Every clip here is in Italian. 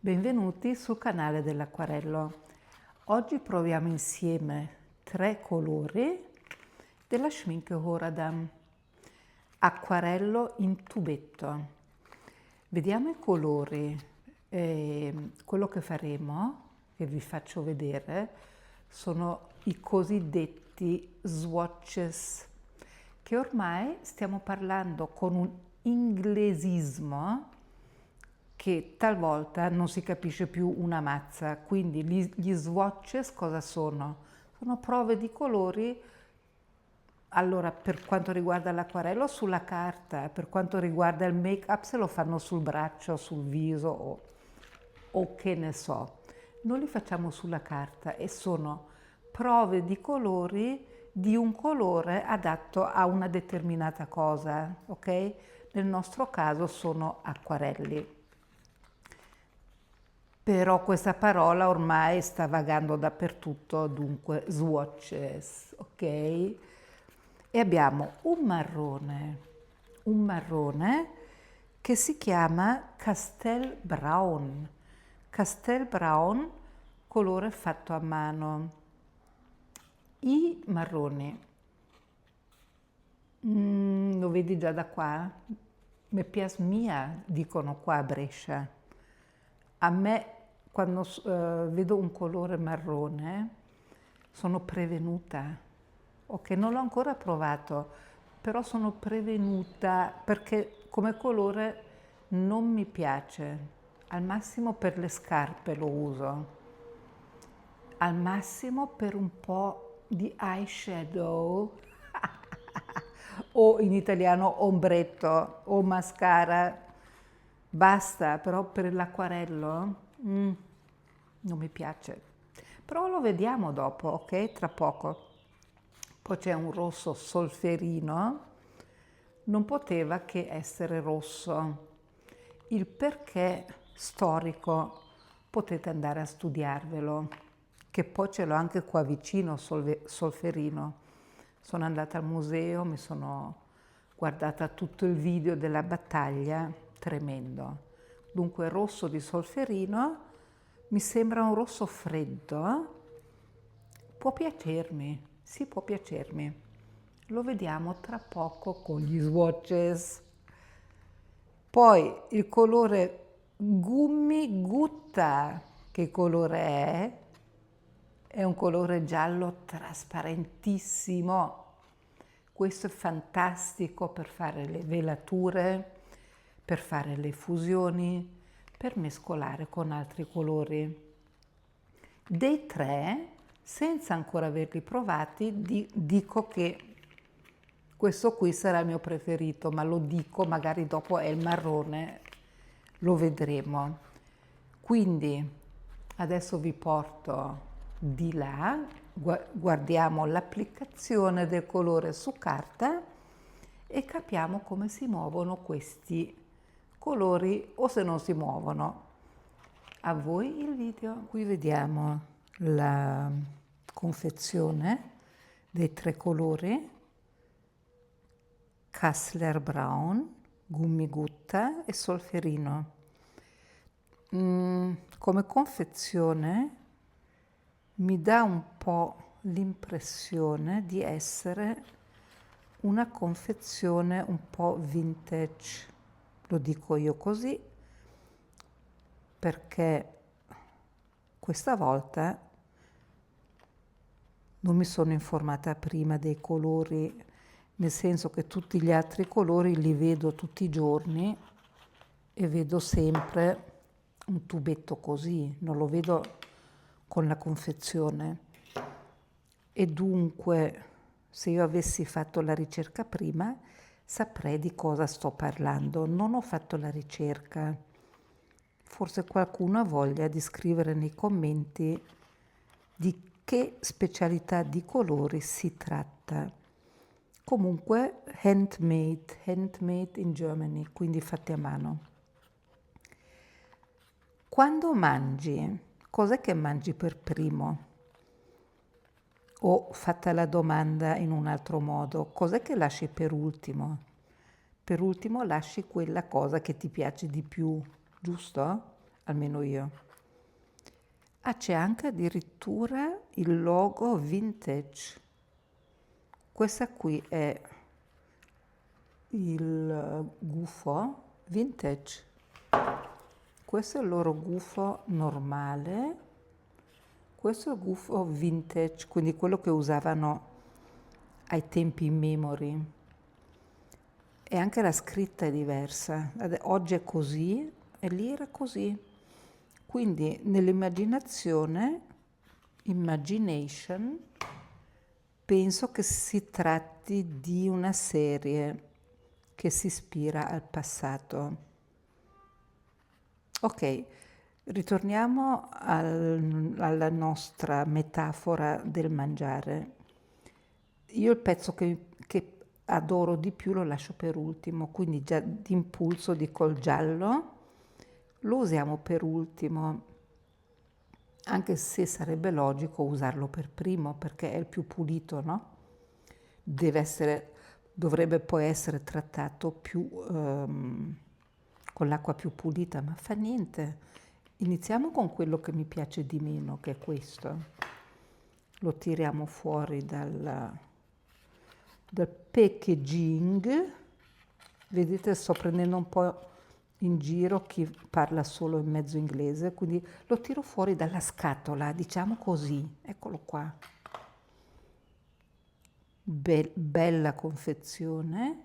Benvenuti sul canale dell'acquarello. Oggi proviamo insieme 3 colori della Schmincke Horadam. Acquarello in tubetto. Vediamo i colori. Quello che faremo, che vi faccio vedere, sono i cosiddetti swatches, che ormai stiamo parlando con un inglesismo che talvolta non si capisce più una mazza. Quindi gli swatches cosa sono? Sono prove di colori. Allora, per quanto riguarda l'acquarello, sulla carta; per quanto riguarda il make-up, se lo fanno sul braccio, sul viso o che ne so. Noi li facciamo sulla carta e sono prove di colori di un colore adatto a una determinata cosa, ok? Nel nostro caso sono acquarelli. Però questa parola ormai sta vagando dappertutto, dunque swatches, ok? E abbiamo un marrone che si chiama Castell Brown. Castell Brown, colore fatto a mano. I marroni, lo vedi già da qua? Me piace mia, dicono qua a Brescia. A me, quando vedo un colore marrone, sono prevenuta. Ok, non l'ho ancora provato, però sono prevenuta perché come colore non mi piace. Al massimo per le scarpe lo uso. Al massimo per un po' di eyeshadow o in italiano ombretto o mascara. Basta, però per l'acquarello non mi piace. Però lo vediamo dopo, ok? Tra poco. Poi c'è un rosso solferino, non poteva che essere rosso. Il perché storico potete andare a studiarvelo, che poi ce l'ho anche qua vicino, solferino. Sono andata al museo, mi sono guardata tutto il video della battaglia, tremendo. Dunque rosso di solferino, mi sembra un rosso freddo, può piacermi, sì, può piacermi. Lo vediamo tra poco con gli swatches. Poi il colore Gummi Gutta, che colore è? È un colore giallo trasparentissimo. Questo è fantastico per fare le velature, per fare le fusioni, per mescolare con altri colori. Dei 3, senza ancora averli provati, dico che questo qui sarà il mio preferito, ma lo dico, magari dopo è il marrone, lo vedremo. Quindi adesso vi porto di là, guardiamo l'applicazione del colore su carta e capiamo come si muovono questi colori o se non si muovono. A voi il video. Qui vediamo la confezione dei 3 colori. Kassler Brown, Gummigutta e Solferino. Come confezione mi dà un po' l'impressione di essere una confezione un po' vintage, lo dico io così, perché questa volta non mi sono informata prima dei colori, nel senso che tutti gli altri colori li vedo tutti i giorni e vedo sempre un tubetto così, non lo vedo con la confezione. E dunque, se io avessi fatto la ricerca prima, saprei di cosa sto parlando. Non ho fatto la ricerca. Forse qualcuno ha voglia di scrivere nei commenti di che specialità di colori si tratta. Comunque handmade in Germany, quindi fatti a mano. Quando mangi, cos'è che mangi per primo? O fatta la domanda in un altro modo, cos'è che lasci per ultimo? Per ultimo lasci quella cosa che ti piace di più, giusto? almeno io. Ah, c'è anche addirittura il logo vintage. Questa qui è il gufo vintage. Questo è il loro gufo normale, questo è il gufo vintage, quindi quello che usavano ai tempi immemori. E anche la scritta è diversa. Oggi è così e lì era così. Quindi nell'immaginazione, imagination, penso che si tratti di una serie che si ispira al passato. Ok, ritorniamo alla nostra metafora del mangiare. Io il pezzo che adoro di più lo lascio per ultimo, quindi già d'impulso dico il giallo, lo usiamo per ultimo, anche se sarebbe logico usarlo per primo perché è il più pulito, no? Dovrebbe poi essere trattato più con l'acqua più pulita, ma fa niente. Iniziamo con quello che mi piace di meno, che è questo. Lo tiriamo fuori dal packaging. Vedete, sto prendendo un po' in giro chi parla solo in mezzo inglese, quindi lo tiro fuori dalla scatola, diciamo così. Eccolo qua. Bella confezione,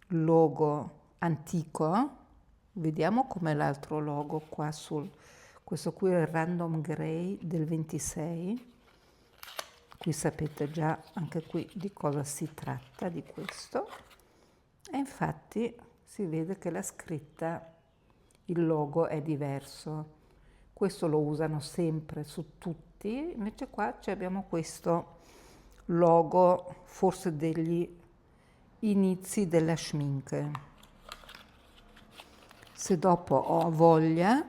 logo antico. Vediamo com'è l'altro logo qua questo qui è il Random Grey del 26. Qui sapete già anche qui di cosa si tratta di questo. E infatti si vede che la scritta, il logo è diverso. Questo lo usano sempre su tutti, invece qua abbiamo questo logo forse degli inizi della schminke. Se dopo ho voglia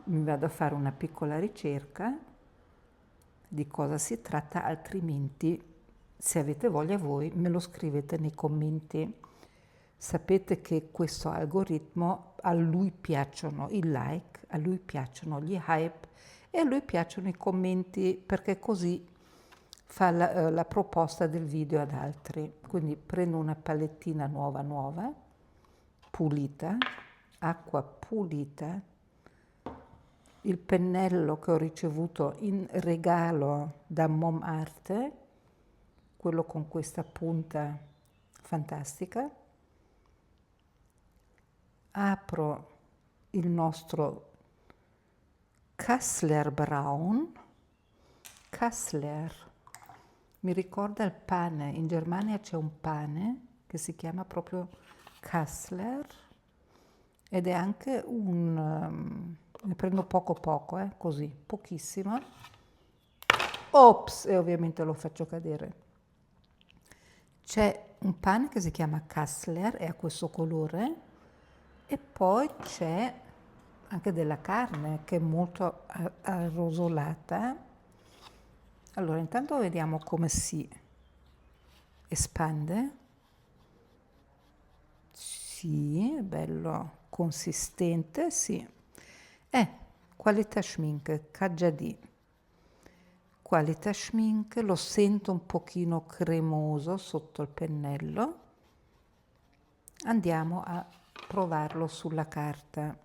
mi vado a fare una piccola ricerca di cosa si tratta, altrimenti se avete voglia voi me lo scrivete nei commenti. Sapete che questo algoritmo, a lui piacciono i like, a lui piacciono gli hype e a lui piacciono i commenti, perché così fa la proposta del video ad altri. Quindi prendo una palettina nuova, pulita, acqua pulita, il pennello che ho ricevuto in regalo da Mom Arte, quello con questa punta fantastica. Apro il nostro Kassler Braun. Kassler mi ricorda il pane, in Germania c'è un pane che si chiama proprio Kassler ed è anche ne prendo poco, così, pochissimo. Ops, e ovviamente lo faccio cadere. C'è un pane che si chiama Kassler, è a questo colore, e poi c'è anche della carne che è molto arrosolata. Allora, intanto vediamo come si espande. Sì, è bello consistente, sì. Qualità Schmink, Kajadi. Qualità Schmink, lo sento un pochino cremoso sotto il pennello. Andiamo a provarlo sulla carta.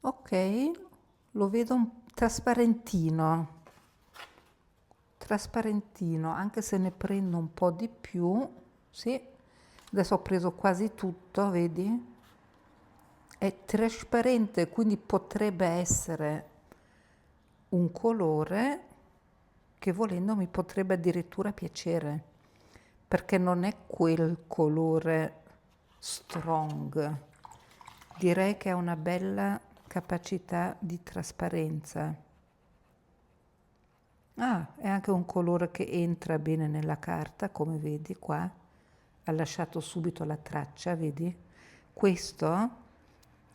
Ok, lo vedo un trasparentino, anche se ne prendo un po' di più. Sì, adesso ho preso quasi tutto, vedi? È trasparente, quindi potrebbe essere un colore che volendo mi potrebbe addirittura piacere, perché non è quel colore strong. Direi che ha una bella capacità di trasparenza. È anche un colore che entra bene nella carta, come vedi qua. Ha lasciato subito la traccia, vedi? Questo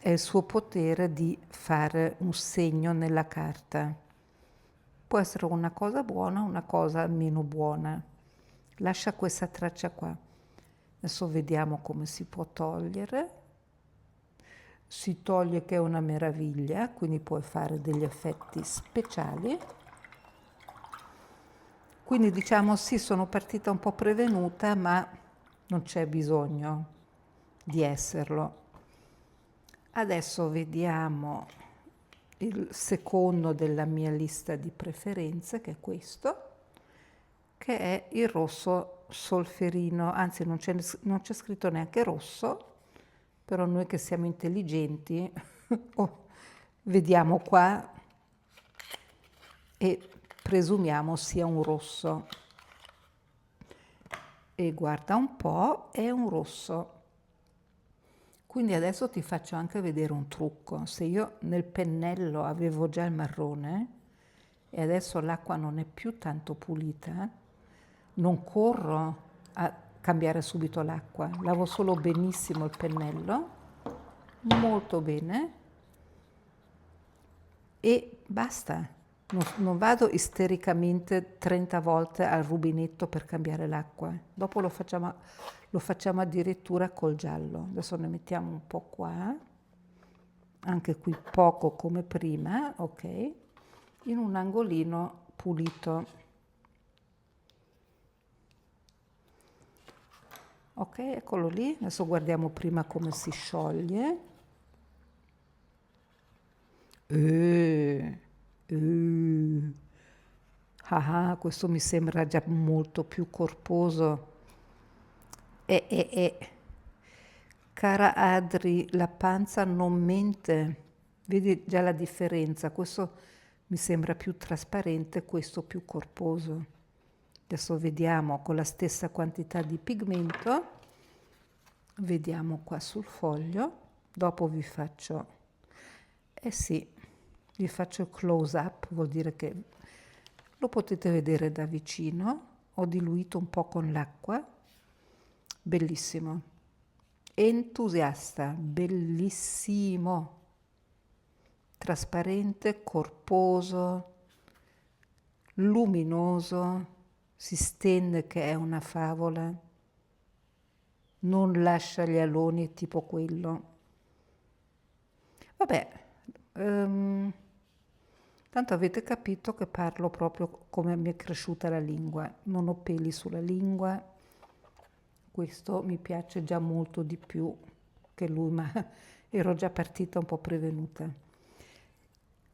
è il suo potere di fare un segno nella carta. Può essere una cosa buona o una cosa meno buona. Lascia questa traccia qua. Adesso vediamo come si può togliere. Si toglie che è una meraviglia, quindi puoi fare degli effetti speciali. Quindi diciamo sì, sono partita un po' prevenuta, ma non c'è bisogno di esserlo. Adesso vediamo il secondo della mia lista di preferenze, che è questo, che è il rosso solferino, anzi non c'è scritto neanche rosso, però noi che siamo intelligenti vediamo qua e presumiamo sia un rosso. E guarda un po', è un rosso. Quindi adesso ti faccio anche vedere un trucco. Se io nel pennello avevo già il marrone e adesso l'acqua non è più tanto pulita, non corro a cambiare subito l'acqua, lavo solo benissimo il pennello, molto bene, e basta. Non vado istericamente 30 volte al rubinetto per cambiare l'acqua. Dopo lo facciamo addirittura col giallo. Adesso ne mettiamo un po' qua, anche qui poco come prima, ok? In un angolino pulito. Ok, eccolo lì. Adesso guardiamo prima come si scioglie. Questo mi sembra già molto più corposo. Cara Adri, la panza non mente. Vedi già la differenza. Questo mi sembra più trasparente, questo più corposo. Adesso vediamo con la stessa quantità di pigmento. Vediamo qua sul foglio. Dopo vi faccio, sì, vi faccio il close up, vuol dire che lo potete vedere da vicino. Ho diluito un po' con l'acqua. Bellissimo. Entusiasta, bellissimo. Trasparente, corposo, luminoso, si stende che è una favola. Non lascia gli aloni tipo quello. Vabbè, tanto avete capito che parlo proprio come mi è cresciuta la lingua. Non ho peli sulla lingua. Questo mi piace già molto di più che lui, ma ero già partita un po' prevenuta.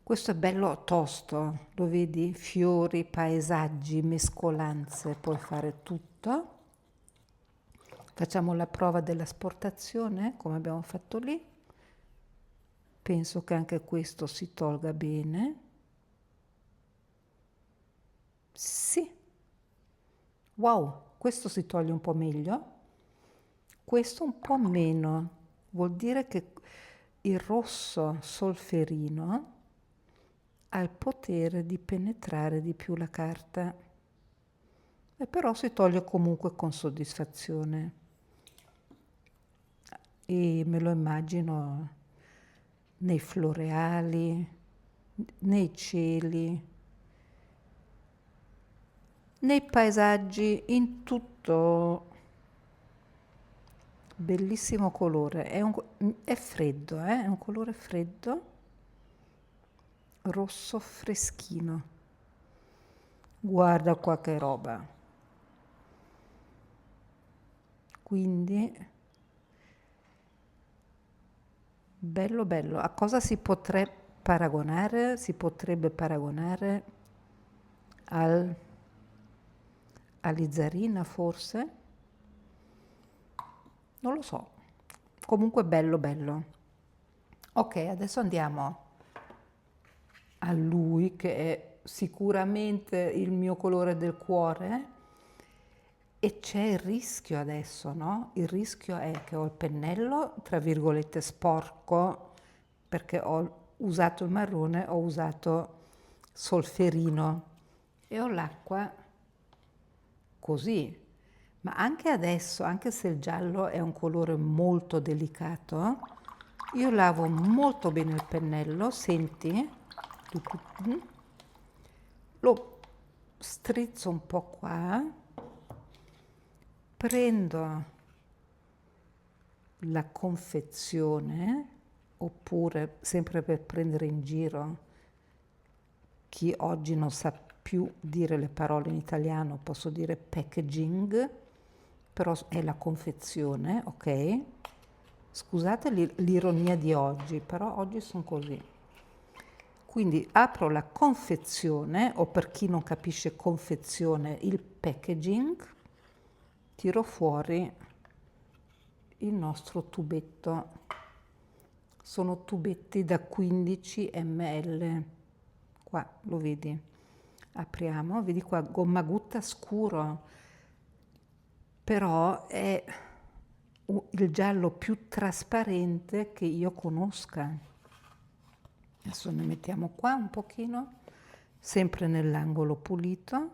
Questo è bello tosto, lo vedi? Fiori, paesaggi, mescolanze, puoi fare tutto. Facciamo la prova dell'asportazione, come abbiamo fatto lì. Penso che anche questo si tolga bene. Sì. Wow, questo si toglie un po' meglio. Questo un po' meno. Vuol dire che il rosso solferino ha il potere di penetrare di più la carta. E però si toglie comunque con soddisfazione. E me lo immagino nei floreali, nei cieli, nei paesaggi, in tutto. Bellissimo colore, è freddo, è un colore freddo, rosso freschino. Guarda qua che roba. Quindi bello bello. A cosa si potrebbe paragonare? Si potrebbe paragonare all'Izzarina forse? Non lo so. Comunque bello bello. Ok, adesso andiamo a lui che è sicuramente il mio colore del cuore. E c'è il rischio adesso, no? Il rischio è che ho il pennello, tra virgolette, sporco, perché ho usato il marrone, ho usato solferino e ho l'acqua così. Ma anche adesso, anche se il giallo è un colore molto delicato, io lavo molto bene il pennello, senti? Lo strizzo un po' qua. Prendo la confezione, oppure, sempre per prendere in giro chi oggi non sa più dire le parole in italiano, posso dire packaging, però è la confezione, ok? Scusate l'ironia di oggi, però oggi sono così. Quindi apro la confezione, o per chi non capisce confezione, il packaging, tiro fuori il nostro tubetto. Sono tubetti da 15 ml. Qua lo vedi? Apriamo, vedi qua, gomma gutta scuro, però è il giallo più trasparente che io conosca. Adesso ne mettiamo qua un pochino, sempre nell'angolo pulito,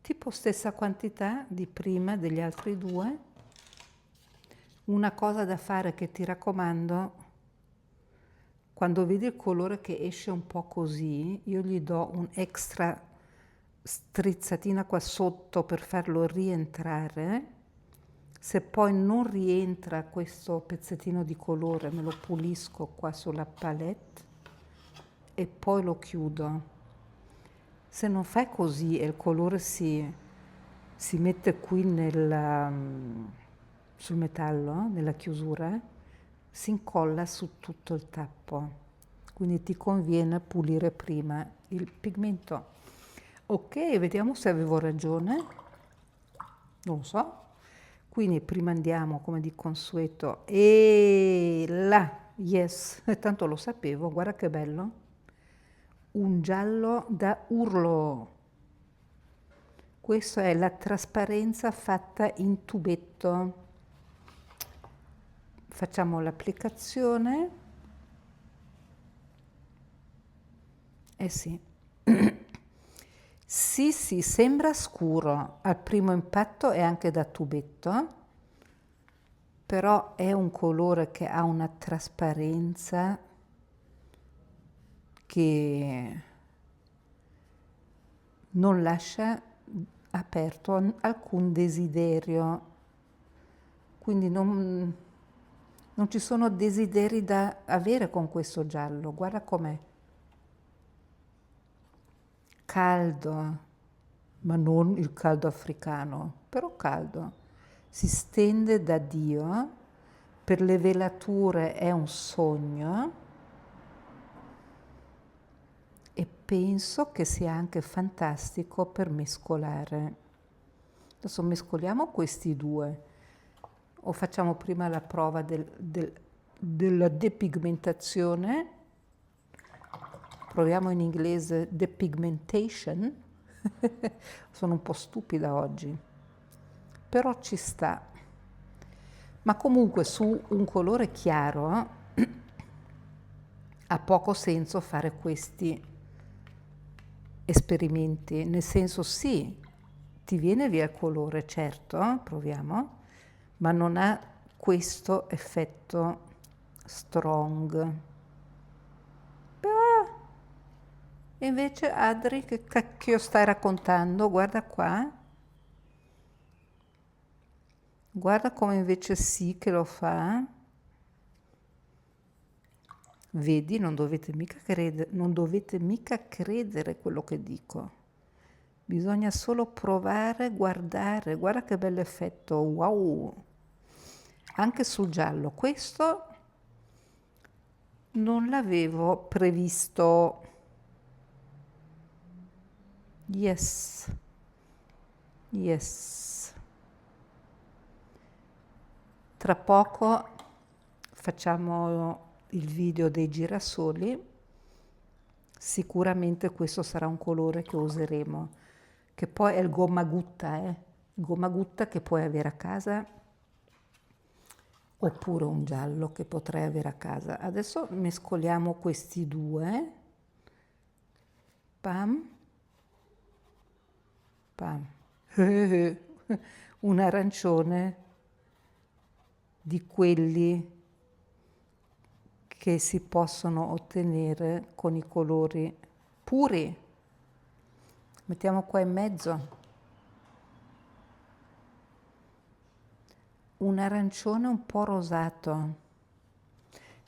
tipo stessa quantità di prima degli altri due. Una cosa da fare che ti raccomando, quando vedi il colore che esce un po' così, io gli do un extra strizzatina qua sotto per farlo rientrare. Se poi non rientra questo pezzettino di colore, me lo pulisco qua sulla palette e poi lo chiudo. Se non fai così e il colore si mette qui sul metallo, nella chiusura, si incolla su tutto il tappo. Quindi ti conviene pulire prima il pigmento. Ok, vediamo se avevo ragione. Non lo so. Quindi prima andiamo come di consueto e là, yes, tanto lo sapevo, guarda che bello. Un giallo da urlo. Questa è la trasparenza fatta in tubetto. Facciamo l'applicazione. Eh sì. Sì, sì, sembra scuro al primo impatto e anche da tubetto, però è un colore che ha una trasparenza che non lascia aperto alcun desiderio, quindi non ci sono desideri da avere con questo giallo. Guarda com'è. Caldo, ma non il caldo africano, però caldo. Si stende da Dio, per le velature è un sogno e penso che sia anche fantastico per mescolare. Adesso mescoliamo questi due o facciamo prima la prova della depigmentazione. Proviamo in inglese depigmentation. Sono un po' stupida oggi, però ci sta. Ma comunque su un colore chiaro ha poco senso fare questi esperimenti, nel senso sì, ti viene via il colore, certo, proviamo, ma non ha questo effetto strong. E invece Adri, che cacchio stai raccontando? Guarda qua. Guarda come invece sì che lo fa. Vedi, non dovete mica credere quello che dico. Bisogna solo provare, guardare. Guarda che bell'effetto, wow! Anche sul giallo. Questo non l'avevo previsto. Yes. Yes. Tra poco facciamo il video dei girasoli. Sicuramente questo sarà un colore che useremo, che poi è il gomma gutta, gomma gutta che puoi avere a casa, oppure un giallo che potrei avere a casa. Adesso mescoliamo questi due. Pam. Pam. Un arancione di quelli che si possono ottenere con i colori puri. Mettiamo qua in mezzo. un arancione un po' rosato.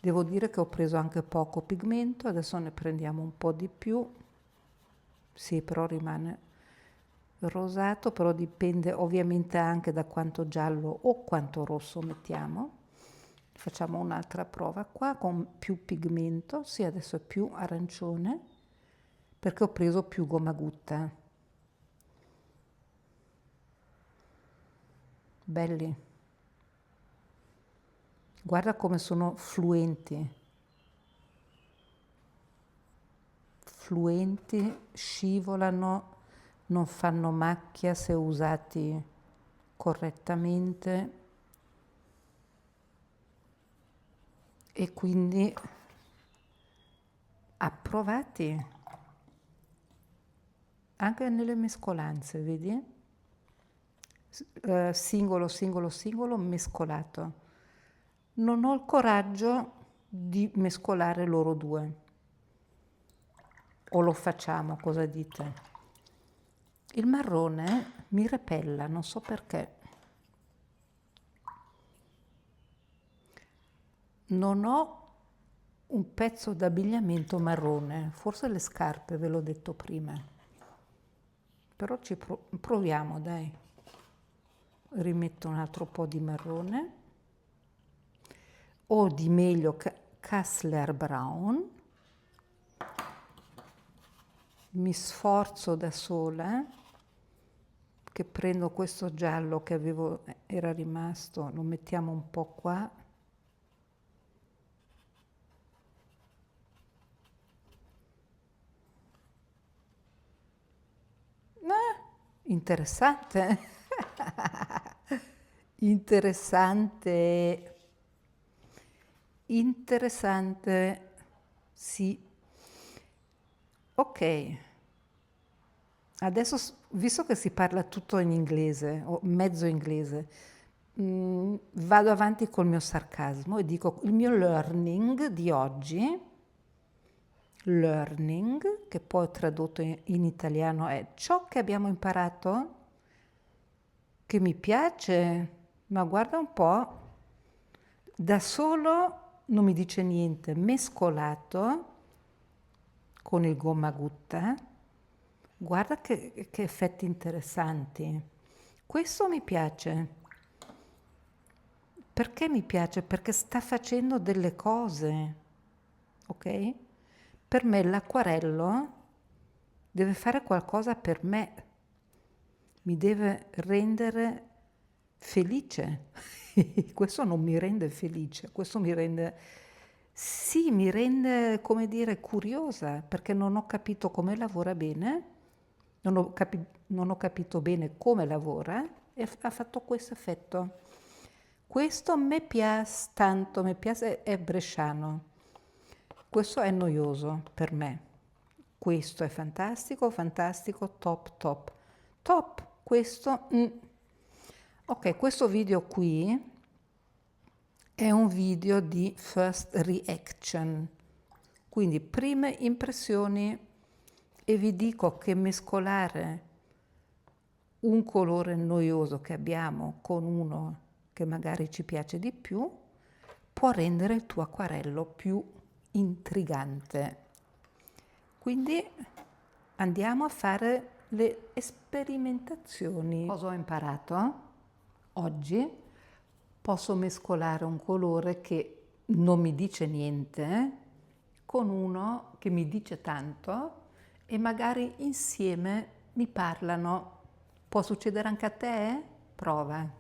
Devo dire che ho preso anche poco pigmento, adesso ne prendiamo un po' di più. Sì, però rimane rosato, però dipende ovviamente anche da quanto giallo o quanto rosso mettiamo. Facciamo un'altra prova qua con più pigmento, sì, adesso è più arancione perché ho preso più gomma gutta. Belli. Guarda come sono fluenti. Fluenti, scivolano, non fanno macchia se usati correttamente e quindi approvati anche nelle mescolanze, vedi? Singolo, singolo, singolo, mescolato. Non ho il coraggio di mescolare loro due. O lo facciamo, cosa dite? Il marrone mi repella, non so perché. Non ho un pezzo d'abbigliamento marrone, forse le scarpe, ve l'ho detto prima. Però ci proviamo, dai. Rimetto un altro po' di marrone. O di meglio Kassler Brown. Mi sforzo da sola, che prendo questo giallo che era rimasto, lo mettiamo un po' qua. Interessante. Interessante. Interessante. Sì. Ok. Adesso, visto che si parla tutto in inglese, o mezzo inglese, vado avanti col mio sarcasmo e dico il mio learning di oggi, learning, che poi tradotto in italiano è ciò che abbiamo imparato, che mi piace, ma guarda un po', da solo non mi dice niente, mescolato con il gomma gutta, guarda che effetti interessanti. Questo mi piace. Perché mi piace? Perché sta facendo delle cose, ok? Per me l'acquarello deve fare qualcosa per me, mi deve rendere felice. Questo non mi rende felice, questo mi rende, sì, mi rende, come dire, curiosa, perché non ho capito come lavora bene, non ho capito bene come lavora e ha fatto questo effetto. Questo mi piace tanto, mi piace, è bresciano. Questo è noioso per me. Questo è fantastico, fantastico, top, top. Top, questo. Ok, questo video qui è un video di first reaction, quindi prime impressioni, e vi dico che mescolare un colore noioso che abbiamo con uno che magari ci piace di più può rendere il tuo acquarello più intrigante. Quindi andiamo a fare le sperimentazioni. Cosa ho imparato? Oggi posso mescolare un colore che non mi dice niente con uno che mi dice tanto e magari insieme mi parlano. Può succedere anche a te? Prova.